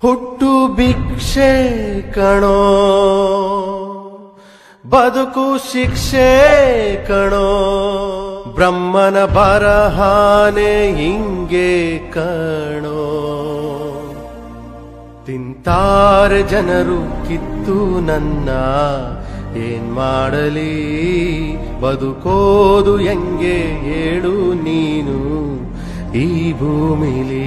ಹುಟ್ಟು ಭಿಕ್ಷೆ ಕಣೋ, ಬದುಕು ಶಿಕ್ಷೆ ಕಣೋ, ಬ್ರಹ್ಮನ ಬರಹಾನೆ ಹಿಂಗೆ ಕಣೋ. ತಿಂತಾರೆ ಜನರು ಕಿತ್ತು ನನ್ನ, ಏನ್ ಮಾಡಲಿ ಬದುಕೋದು ಹೆಂಗೆ ಹೇಳು ನೀನು ಈ ಭೂಮಿಲಿ.